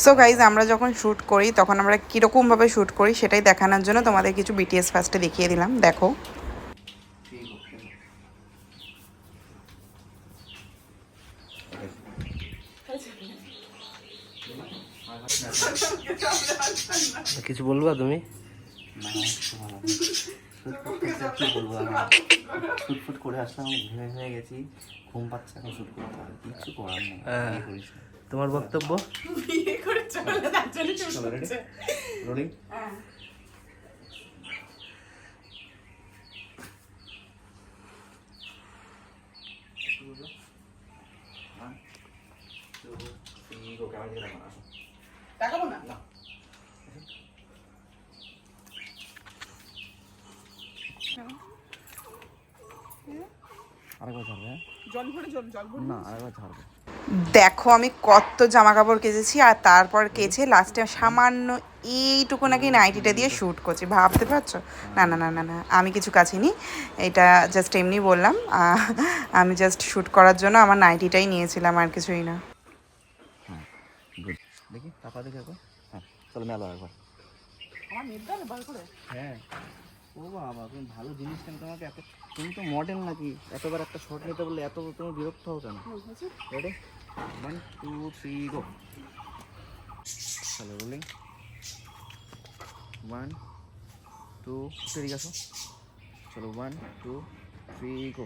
So guys আমরা যখন shoot করি তখন আমরা কীরকমভাবে শ্যুট করি সেটাই দেখানোর জন্য তোমাদের কিছু বিটিএস ফার্স্টে দেখিয়ে দিলাম, দেখো। কিছু বলবা তুমি? শুট করে আসলাম, হয়ে গেছি, ঘুম পাচ্ছে, এখন শুট করতে হবে, কিছু করার নেই। তোমার বক্তব্য? রোলিং। দেখাবো না। আরেকবার ছাড়বে? জল ভরে না, আরেকবার ছাড়বে। দেখো আমি কত জামা কাপড় কেচেছি, আর তারপর কেচে লাস্টে সামান্য এইটুকু নাকি নাইটিটা দিয়ে শ্যুট করছি, ভাবতে পারছো? না না না না না, আমি কিছু কাচিনি, এটা জাস্ট এমনি বললাম। আমি জাস্ট শ্যুট করার জন্য আমার নাইটিটাই নিয়েছিলাম, আর কিছুই না। হ্যাঁ, গুড। দেখি টাকা দেখে একবার। হ্যাঁ, চলো মেলো একবার। আমার মেয়েটা বার করে। হ্যাঁ। ও বাবা, তুমি ভালো জিনিস কেন, তোমাকে এত, তুমি তো মডেল নাকি, এতবার একটা শর্ট নিতে বললে এত তুমি বিরক্ত হও কেন? রেডি, 1 2 3 গো। চলো রোলিং, 1 2, ঠিক আছে, চলো 1 2 3 গো।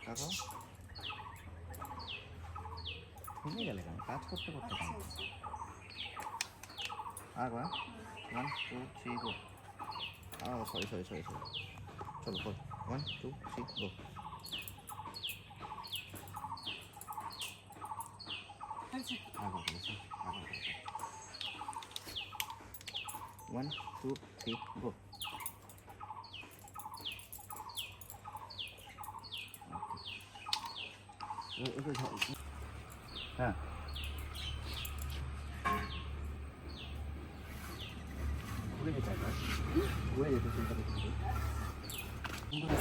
দেখো থেমে গেলে কেন, কাজ করতে করতে কেন? আরেকবার 1 2 3 গো। সরি, চলো কর, 1 2 3 গো। আগে বলেছি, 1 2 3 গো। হ্যাঁ,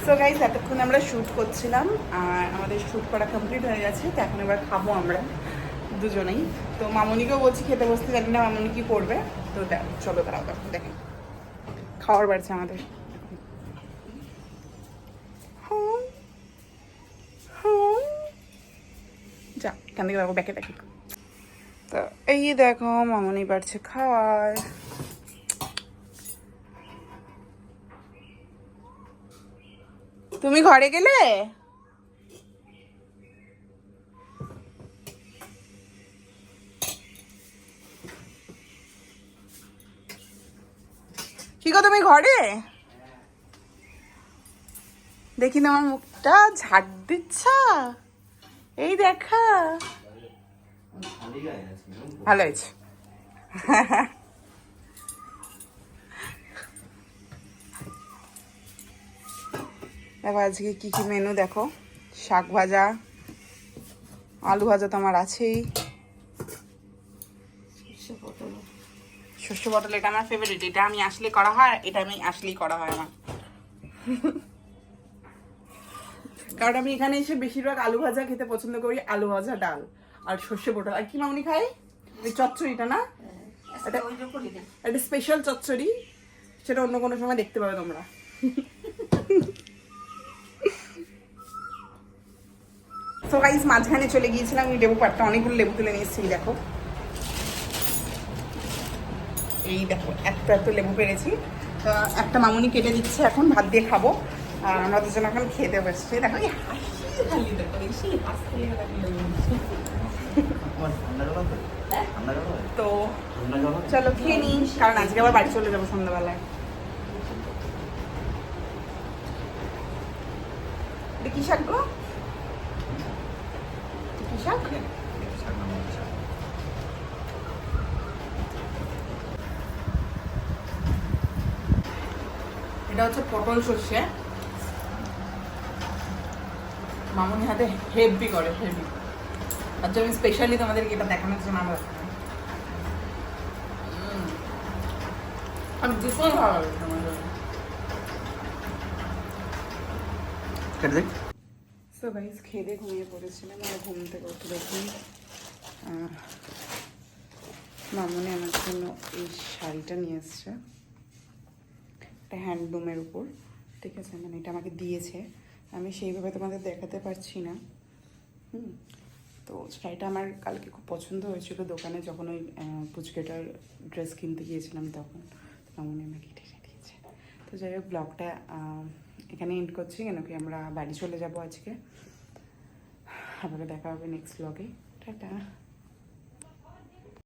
সো গাইজ এতক্ষণ আমরা শ্যুট করছিলাম, আর আমাদের শ্যুট করা কমপ্লিট হয়ে গেছে। তো এখন এবার খাবো আমরা দুজনেই। তো মামনিকেও বলছি খেতে বসতে, জানি না মামনি কি করবে। তো চলো তারাও দেখেন খাওয়ার বাড়ছে আমাদের। যা এখান থেকে দেখো, ব্যাকে দেখি। তো এই দেখো মামনি বাড়ছে খাওয়ার। তুমি ঘরে গেলে? কি গো তুমি ঘরে? দেখি না আমার মুখটা ঝাড় দিচ্ছ, এই দেখা। ভালো হয়েছে। দেখো আজকে কি কি মেনু দেখো, শাক ভাজা, আলু ভাজা তো আমার আছেই, সর্ষে পটল, এটা আমার ফেভারিট, এটা আমি আসলে করা হয়, এটা আমি আসলেই করা হয় আমার। কারণ আমি এখানে এসে বেশিরভাগ আলু ভাজা খেতে পছন্দ করি, আলু ভাজা, ডাল আর সর্ষে পটল। আর কি মামনি খাই? এই চচ্চড়িটা না, এটা স্পেশাল চচ্চড়ি, সেটা অন্য কোনো সময় দেখতে পাবে তোমরা। তো গাইস মাঝখানে চলে গিয়েছিলাম আমি লেবু পাটটা, অনেকগুলো লেবু তুলে নিয়ে এসেছি। দেখো এই দেখো এত লেবু পেরেছি। একটা মামুনি কেটে দিচ্ছে, এখন ভাত দিয়ে খাবো। আর আমরা দুজন এখন খেতে বসছি। দেখো এই হাসি খালি, দেখো বেশি হাসতে তো চলো খেয়ে নিই, কারণ আজকে আবার বাড়ি চলে যাবো সন্ধ্যাবেলায়। কি শাক গো? কি শাক? এটা হচ্ছে পটল সর্ষে, মামুনি হাতে হেভি করে, হেভি। আচ্ছা আমি স্পেশালি তোমাদেরকে এটা দেখানোর জন্য আমরা আমি ভীষণ ভালো লাগে তোমাদের। সো গাইস খেয়ে ঘুমিয়ে পড়েছিলাম আর ঘুম থেকে উঠে দেখি মামুনি আমার জন্য এই শাড়িটা নিয়ে এসছে, একটা হ্যান্ডলুমের উপর, ঠিক আছে, মানে এটা আমাকে দিয়েছে, আমি সেইভাবে তোমাদের দেখাতে পারছি না। তো শাড়িটা আমার কালকে খুব পছন্দ হয়েছিল দোকানে, যখন ওই পুচকেটার ড্রেস কিনতে গিয়েছিলাম তখন মামুনি আমাকে এটা দিয়েছে। তো যাই হোক ব্লগটা এখানে এন্ড করছি, কেন কি আমরা বাড়ি চলে যাব আজকে, আবার দেখা হবে নেক্সট ব্লগে। টাটা।